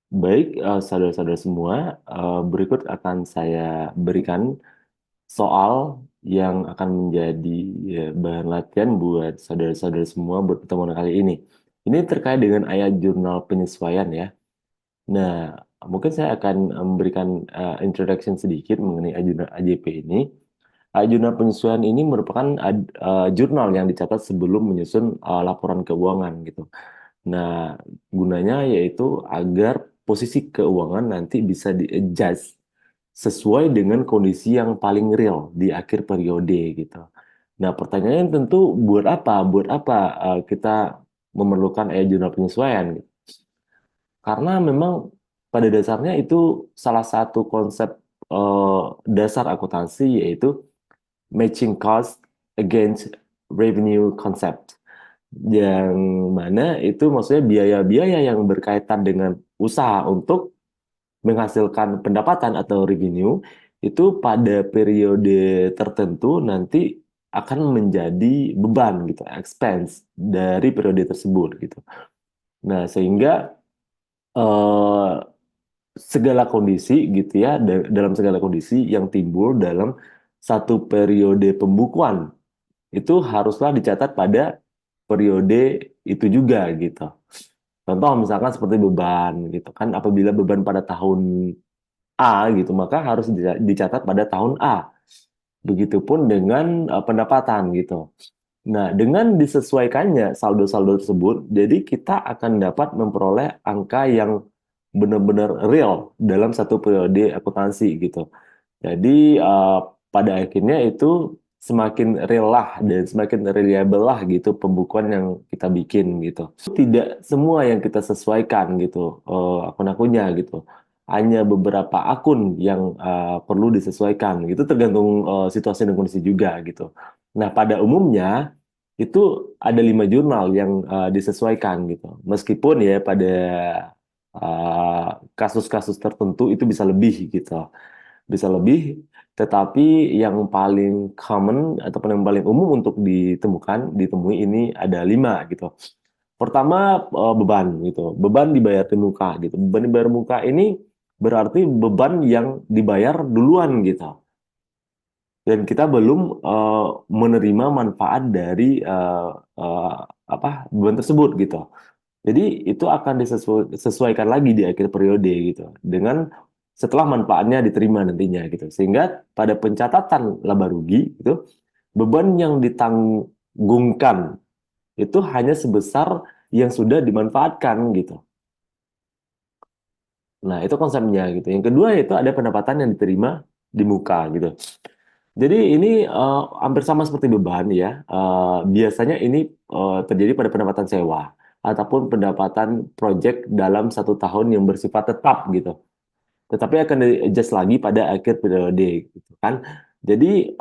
Baik, saudara-saudara semua, berikut akan saya berikan soal yang akan menjadi bahan latihan buat saudara-saudara semua buat pertemuan kali ini. Ini terkait dengan ayat jurnal penyesuaian ya. Nah, mungkin saya akan memberikan introduction sedikit mengenai ayat jurnal AJP ini. Ayat jurnal penyesuaian ini merupakan jurnal yang dicatat sebelum menyusun laporan keuangan gitu. Nah, gunanya yaitu agar posisi keuangan nanti bisa di-adjust sesuai dengan kondisi yang paling real di akhir periode gitu. Nah, pertanyaannya tentu buat apa? Buat apa kita memerlukan jurnal penyesuaian? Karena memang pada dasarnya itu salah satu konsep dasar akuntansi yaitu matching cost against revenue concept. Yang mana itu maksudnya biaya-biaya yang berkaitan dengan usaha untuk menghasilkan pendapatan atau revenue itu pada periode tertentu nanti akan menjadi beban gitu, expense dari periode tersebut gitu. Nah, sehingga eh, segala kondisi gitu ya, dalam segala kondisi yang timbul dalam satu periode pembukuan itu haruslah dicatat pada periode itu juga gitu. Contoh misalkan seperti beban gitu kan, apabila beban pada tahun A gitu, maka harus dicatat pada tahun A. Begitupun dengan pendapatan gitu. Nah, dengan disesuaikannya saldo-saldo tersebut, jadi kita akan dapat memperoleh angka yang benar-benar real dalam satu periode akuntansi gitu. Jadi pada akhirnya itu semakin real lah dan semakin reliable lah gitu pembukuan yang kita bikin gitu. Tidak semua yang kita sesuaikan gitu akun-akunnya gitu. Hanya beberapa akun yang perlu disesuaikan gitu tergantung situasi dan kondisi juga gitu. Nah, pada umumnya itu ada 5 jurnal yang disesuaikan gitu. Meskipun ya pada kasus-kasus tertentu itu bisa lebih gitu, bisa lebih, tetapi yang paling common ataupun yang paling umum untuk ditemui ini ada 5 gitu. Pertama beban gitu, beban dibayar di muka gitu. Beban dibayar muka ini berarti beban yang dibayar duluan gitu. Dan kita belum menerima manfaat dari beban tersebut gitu. Jadi itu akan disesuaikan lagi di akhir periode gitu dengan setelah manfaatnya diterima nantinya gitu. Sehingga pada pencatatan laba rugi itu beban yang ditanggungkan itu hanya sebesar yang sudah dimanfaatkan gitu. Nah, itu konsepnya gitu. Yang kedua itu ada pendapatan yang diterima di muka gitu. Jadi ini hampir sama seperti beban ya. Biasanya ini terjadi pada pendapatan sewa ataupun pendapatan proyek dalam 1 tahun yang bersifat tetap gitu. Tetapi akan di-adjust lagi pada akhir periode gitu kan. Jadi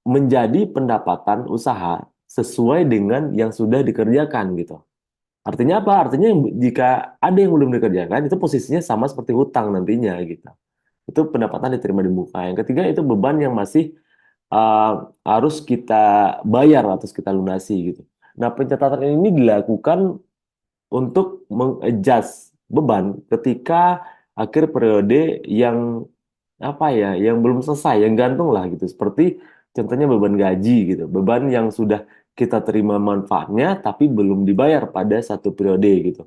menjadi pendapatan usaha sesuai dengan yang sudah dikerjakan gitu. Artinya apa? Artinya jika ada yang belum dikerjakan itu posisinya sama seperti hutang nantinya gitu. Itu pendapatan diterima di muka. Yang ketiga itu beban yang masih harus kita bayar atau kita lunasi gitu. Nah, pencatatan ini dilakukan untuk mengadjust beban ketika akhir periode yang apa ya, yang belum selesai, yang gantung lah gitu. Seperti contohnya beban gaji gitu, beban yang sudah kita terima manfaatnya tapi belum dibayar pada satu periode gitu.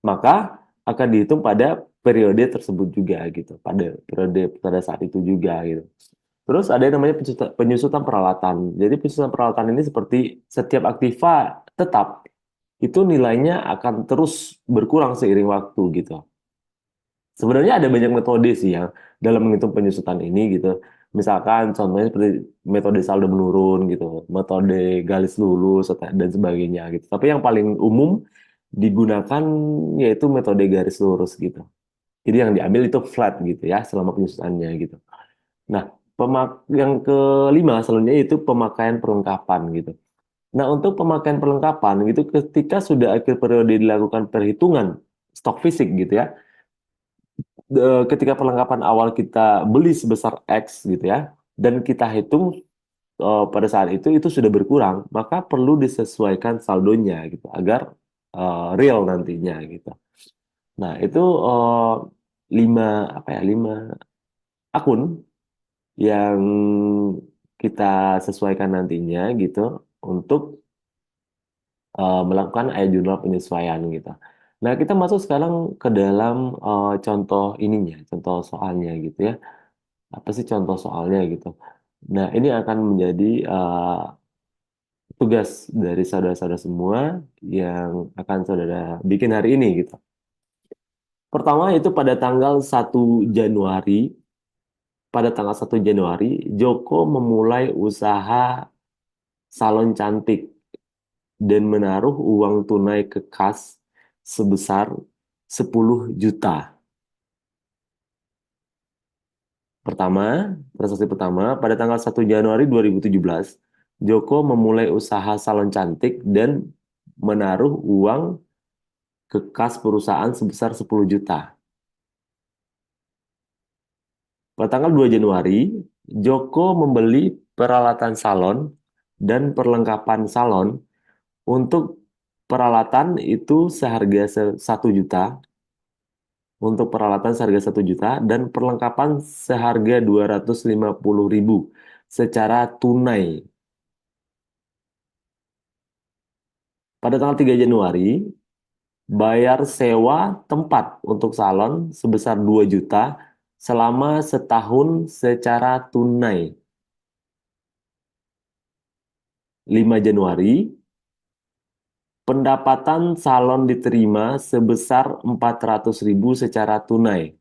Maka akan dihitung pada periode tersebut juga gitu, pada periode pada saat itu juga gitu. Terus ada yang namanya penyusutan peralatan. Jadi penyusutan peralatan ini seperti setiap aktiva tetap itu nilainya akan terus berkurang seiring waktu gitu. Sebenarnya ada banyak metode sih yang dalam menghitung penyusutan ini gitu. Misalkan contohnya seperti metode saldo menurun gitu, metode garis lurus dan sebagainya gitu. Tapi yang paling umum digunakan yaitu metode garis lurus gitu. Jadi yang diambil itu flat gitu ya selama penyusutannya gitu. Nah, yang kelima selanjutnya itu pemakaian perlengkapan gitu. Nah, untuk pemakaian perlengkapan gitu ketika sudah akhir periode dilakukan perhitungan stok fisik gitu ya. Ketika perlengkapan awal kita beli sebesar X gitu ya dan kita hitung pada saat itu sudah berkurang, maka perlu disesuaikan saldonya gitu agar real nantinya gitu. Nah, itu lima apa ya? Lima akun yang kita sesuaikan nantinya gitu untuk melakukan ayat jurnal penyesuaian gitu. Nah, kita masuk sekarang ke dalam contoh ininya, contoh soalnya gitu ya. Apa sih contoh soalnya gitu? Nah, ini akan menjadi tugas dari saudara-saudara semua yang akan saudara bikin hari ini gitu. Pertama itu pada tanggal 1 Januari, Joko memulai usaha salon cantik dan menaruh uang tunai ke kas sebesar 10 juta. Transaksi pertama, pada tanggal 1 Januari 2017, Joko memulai usaha salon cantik dan menaruh uang ke kas perusahaan sebesar 10 juta. Pada tanggal 2 Januari, Joko membeli peralatan salon dan perlengkapan salon. Untuk peralatan itu seharga 1 juta, untuk peralatan seharga 1 juta, dan perlengkapan seharga 250.000 secara tunai. Pada tanggal 3 Januari, bayar sewa tempat untuk salon sebesar 2 juta selama setahun secara tunai. 5 Januari, pendapatan salon diterima sebesar 400.000 secara tunai.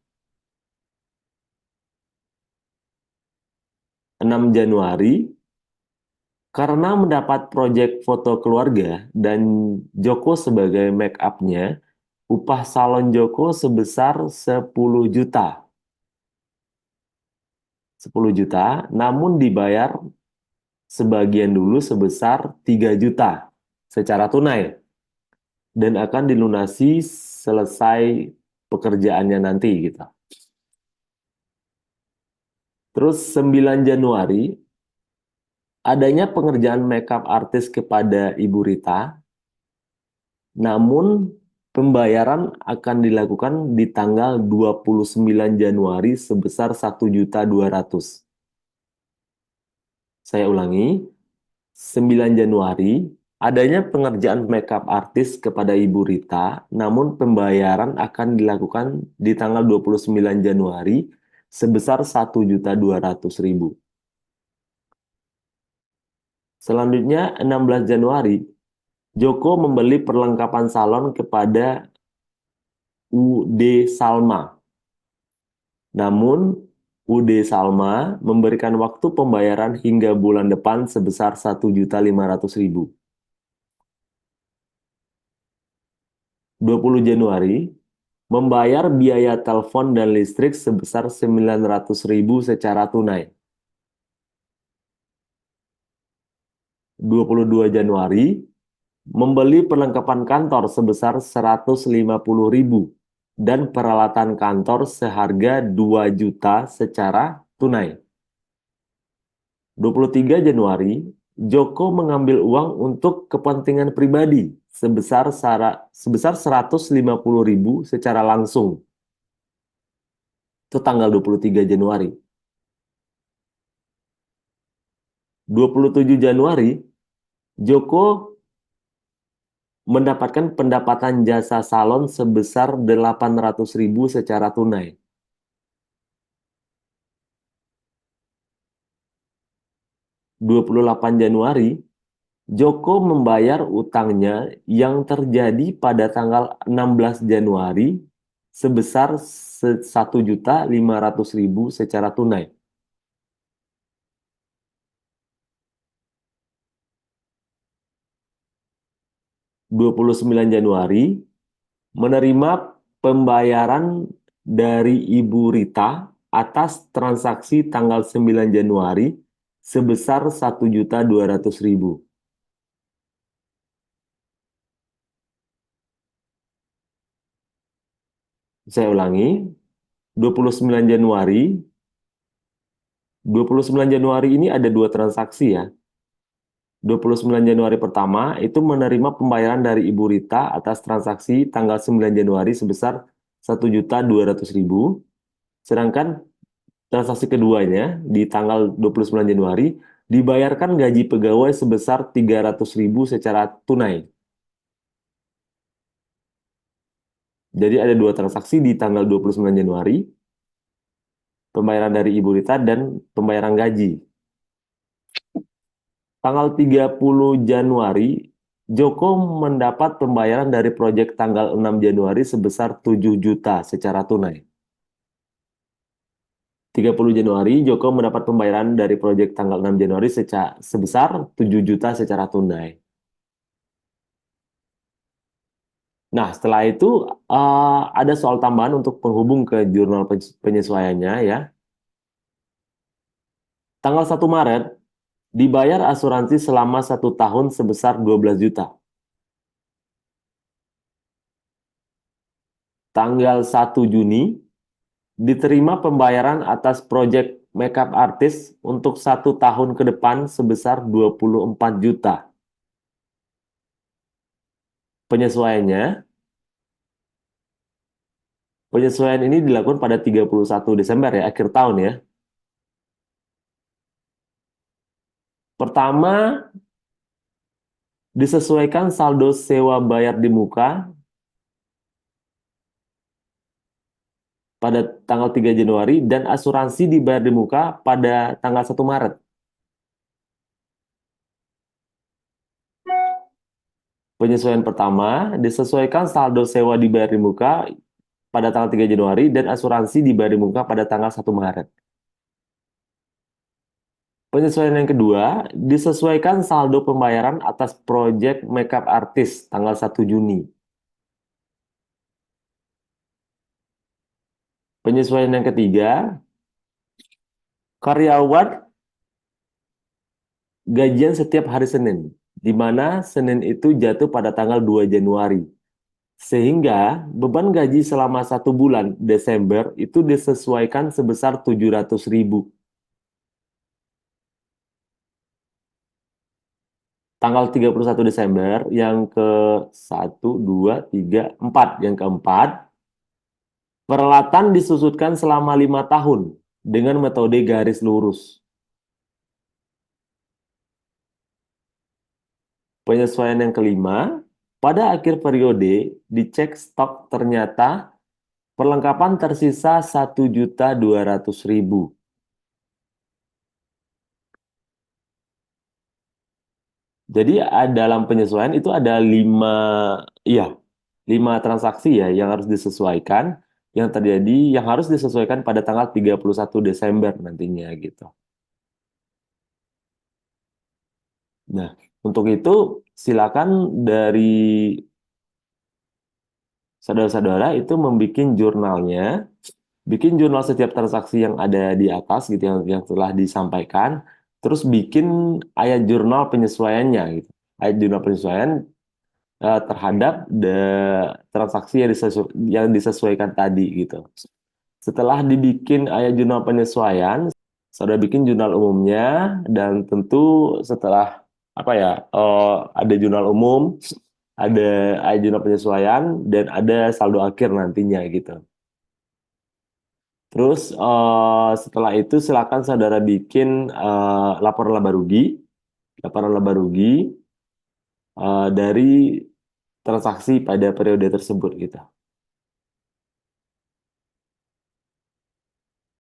6 Januari, karena mendapat proyek foto keluarga dan Joko sebagai make up-nya, upah salon Joko sebesar 10 juta. 10 juta, namun dibayar sebagian dulu sebesar 3 juta secara tunai dan akan dilunasi selesai pekerjaannya nanti gitu. Terus 9 Januari adanya pengerjaan makeup artis kepada Ibu Rita, namun pembayaran akan dilakukan di tanggal 29 Januari sebesar 1.200.000. Saya ulangi, 9 Januari adanya pengerjaan makeup artis kepada Ibu Rita, namun pembayaran akan dilakukan di tanggal 29 Januari sebesar 1.200.000. Selanjutnya 16 Januari, Joko membeli perlengkapan salon kepada UD Salma. Namun UD Salma memberikan waktu pembayaran hingga bulan depan sebesar 1.500.000. 20 Januari, membayar biaya telepon dan listrik sebesar 900.000 secara tunai. 22 Januari, membeli perlengkapan kantor sebesar 150.000 dan peralatan kantor seharga 2 juta secara tunai. 23 Januari, Joko mengambil uang untuk kepentingan pribadi sebesar 150.000 secara langsung. Itu tanggal 23 Januari. 27 Januari, Joko mendapatkan pendapatan jasa salon sebesar 800.000 secara tunai. 28 Januari, Joko membayar utangnya yang terjadi pada tanggal 16 Januari sebesar 1.500.000 secara tunai. 29 Januari, menerima pembayaran dari Ibu Rita atas transaksi tanggal 9 Januari sebesar 1.200.000. Saya ulangi, 29 Januari, 29 Januari ini ada dua transaksi ya. 29 Januari pertama itu menerima pembayaran dari Ibu Rita atas transaksi tanggal 9 Januari sebesar 1.200.000. Sedangkan transaksi keduanya di tanggal 29 Januari dibayarkan gaji pegawai sebesar 300.000 secara tunai. Jadi ada dua transaksi di tanggal 29 Januari, pembayaran dari Ibu Rita dan pembayaran gaji. Tanggal 30 Januari, Joko mendapat pembayaran dari proyek tanggal 6 Januari sebesar 7 juta secara tunai. 30 Januari, Joko mendapat pembayaran dari proyek tanggal 6 Januari sebesar 7 juta secara tunai. Nah, setelah itu ada soal tambahan untuk penghubung ke jurnal penyesuaiannya ya. Tanggal 1 Maret, dibayar asuransi selama 1 tahun sebesar 12 juta. Tanggal 1 Juni, diterima pembayaran atas proyek makeup artist untuk 1 tahun ke depan sebesar 24 juta. Penyesuaiannya, penyesuaian ini dilakukan pada 31 Desember ya, akhir tahun ya. Pertama, disesuaikan saldo sewa bayar di muka pada tanggal 3 Januari dan asuransi dibayar di muka pada tanggal 1 Maret. Penyesuaian pertama, disesuaikan saldo sewa dibayar di muka pada tanggal 3 Januari dan asuransi dibayar di muka pada tanggal 1 Maret. Penyesuaian yang kedua, disesuaikan saldo pembayaran atas proyek makeup artist tanggal 1 Juni. Penyesuaian yang ketiga, karyawan gajian setiap hari Senin, di mana Senin itu jatuh pada tanggal 2 Januari. Sehingga beban gaji selama 1 bulan Desember itu disesuaikan sebesar 700.000. Tanggal 31 Desember yang ke 1, 2, 3, 4. Yang keempat, peralatan disusutkan selama 5 tahun dengan metode garis lurus. Penyesuaian yang kelima, pada akhir periode dicek stok ternyata perlengkapan tersisa 1.200.000. Jadi dalam penyesuaian itu ada ya, 5 transaksi ya yang harus disesuaikan, yang harus disesuaikan pada tanggal 31 Desember nantinya gitu. Nah, untuk itu silakan dari saudara-saudara itu membuat jurnalnya, bikin jurnal setiap transaksi yang ada di atas gitu yang telah disampaikan, terus bikin ayat jurnal penyesuaiannya gitu. Ayat jurnal penyesuaian terhadap transaksi yang disesuaikan tadi gitu. Setelah dibikin ayat jurnal penyesuaian, saudara bikin jurnal umumnya dan tentu setelah apa ya ada jurnal umum, ada ayat jurnal penyesuaian dan ada saldo akhir nantinya gitu. Terus setelah itu silakan saudara bikin laporan laba rugi dari transaksi pada periode tersebut gitu.